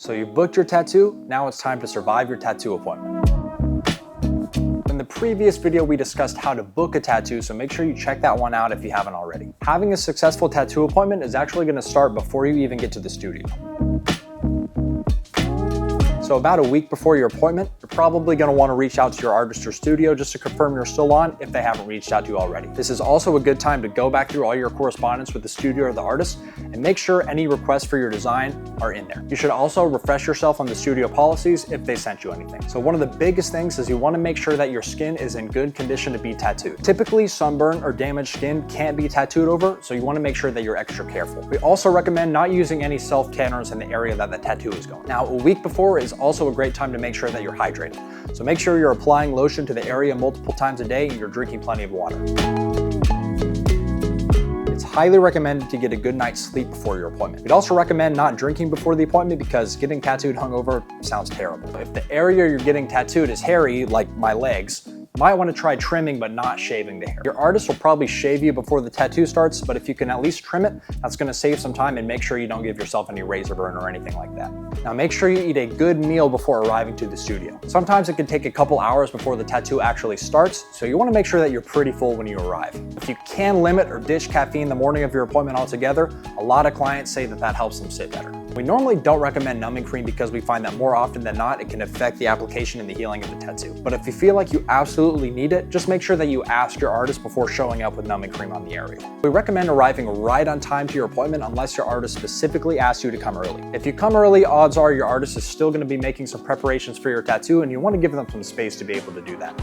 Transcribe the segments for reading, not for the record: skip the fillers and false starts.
So you booked your tattoo, now it's time to survive your tattoo appointment. In the previous video, we discussed how to book a tattoo, so make sure you check that one out if you haven't already. Having a successful tattoo appointment is actually going to start before you even get to the studio. So about a week before your appointment, you're probably going to want to reach out to your artist or studio just to confirm you're still on if they haven't reached out to you already. This is also a good time to go back through all your correspondence with the studio or the artist and make sure any requests for your design are in there. You should also refresh yourself on the studio policies if they sent you anything. So one of the biggest things is you want to make sure that your skin is in good condition to be tattooed. Typically, sunburn or damaged skin can't be tattooed over, so you want to make sure that you're extra careful. We also recommend not using any self-tanners in the area that the tattoo is going. Now, a week before is also a great time to make sure that you're hydrated. So make sure you're applying lotion to the area multiple times a day and you're drinking plenty of water. It's highly recommended to get a good night's sleep before your appointment. We'd also recommend not drinking before the appointment because getting tattooed hungover sounds terrible. If the area you're getting tattooed is hairy, like my legs, you might want to try trimming but not shaving the hair. Your artist will probably shave you before the tattoo starts, but if you can at least trim it, that's going to save some time and make sure you don't give yourself any razor burn or anything like that. Now make sure you eat a good meal before arriving to the studio. Sometimes it can take a couple hours before the tattoo actually starts, so you want to make sure that you're pretty full when you arrive. If you can limit or ditch caffeine the morning of your appointment altogether, a lot of clients say that that helps them sit better. We normally don't recommend numbing cream because we find that more often than not, it can affect the application and the healing of the tattoo. But if you feel like you absolutely need it, just make sure that you ask your artist before showing up with numbing cream on the area. We recommend arriving right on time to your appointment unless your artist specifically asks you to come early. If you come early, odds are your artist is still going to be making some preparations for your tattoo and you want to give them some space to be able to do that.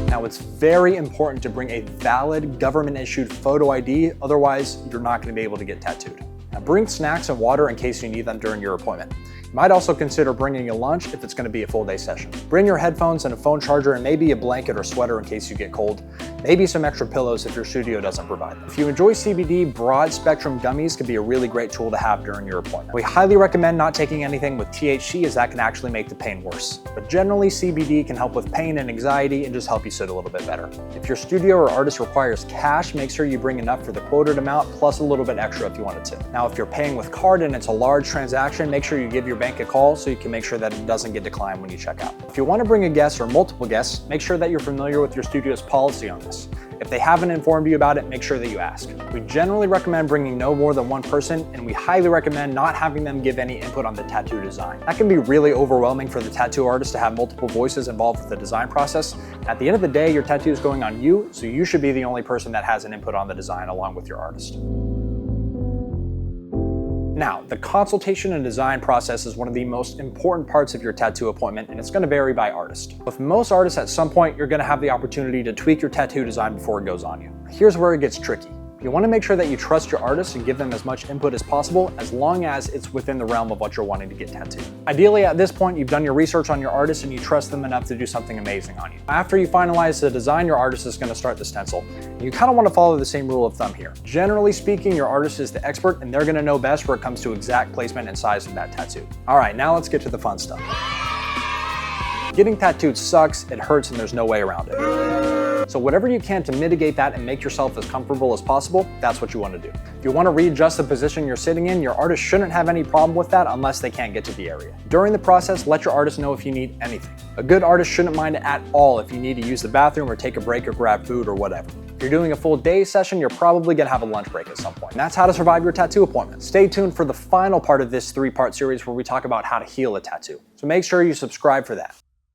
Now, it's very important to bring a valid government-issued photo ID, otherwise you're not going to be able to get tattooed. Now, bring snacks and water in case you need them during your appointment. You might also consider bringing a lunch if it's going to be a full day session. Bring your headphones and a phone charger and maybe a blanket or sweater in case you get cold. Maybe some extra pillows if your studio doesn't provide them. If you enjoy CBD, broad spectrum gummies could be a really great tool to have during your appointment. We highly recommend not taking anything with THC as that can actually make the pain worse. But generally CBD can help with pain and anxiety and just help you sit a little bit better. If your studio or artist requires cash, make sure you bring enough for the quoted amount plus a little bit extra if you want to tip. Now, if you're paying with card and it's a large transaction, make sure you give your bank a call so you can make sure that it doesn't get declined when you check out. If you want to bring a guest or multiple guests, make sure that you're familiar with your studio's policy on this. If they haven't informed you about it, make sure that you ask. We generally recommend bringing no more than one person, and we highly recommend not having them give any input on the tattoo design. That can be really overwhelming for the tattoo artist to have multiple voices involved with the design process. At the end of the day, your tattoo is going on you, so you should be the only person that has an input on the design along with your artist. Now, the consultation and design process is one of the most important parts of your tattoo appointment, and it's going to vary by artist. With most artists, at some point, you're going to have the opportunity to tweak your tattoo design before it goes on you. Here's where it gets tricky. You want to make sure that you trust your artist and give them as much input as possible as long as it's within the realm of what you're wanting to get tattooed. Ideally, at this point, you've done your research on your artist and you trust them enough to do something amazing on you. After you finalize the design, your artist is going to start the stencil. You kind of want to follow the same rule of thumb here. Generally speaking, your artist is the expert and they're going to know best where it comes to exact placement and size of that tattoo. All right, now let's get to the fun stuff. Getting tattooed sucks, it hurts, and there's no way around it. So whatever you can to mitigate that and make yourself as comfortable as possible, that's what you want to do. If you want to readjust the position you're sitting in, your artist shouldn't have any problem with that unless they can't get to the area. During the process, let your artist know if you need anything. A good artist shouldn't mind it at all if you need to use the bathroom or take a break or grab food or whatever. If you're doing a full day session, you're probably going to have a lunch break at some point. And that's how to survive your tattoo appointment. Stay tuned for the final part of this 3-part series where we talk about how to heal a tattoo. So make sure you subscribe for that.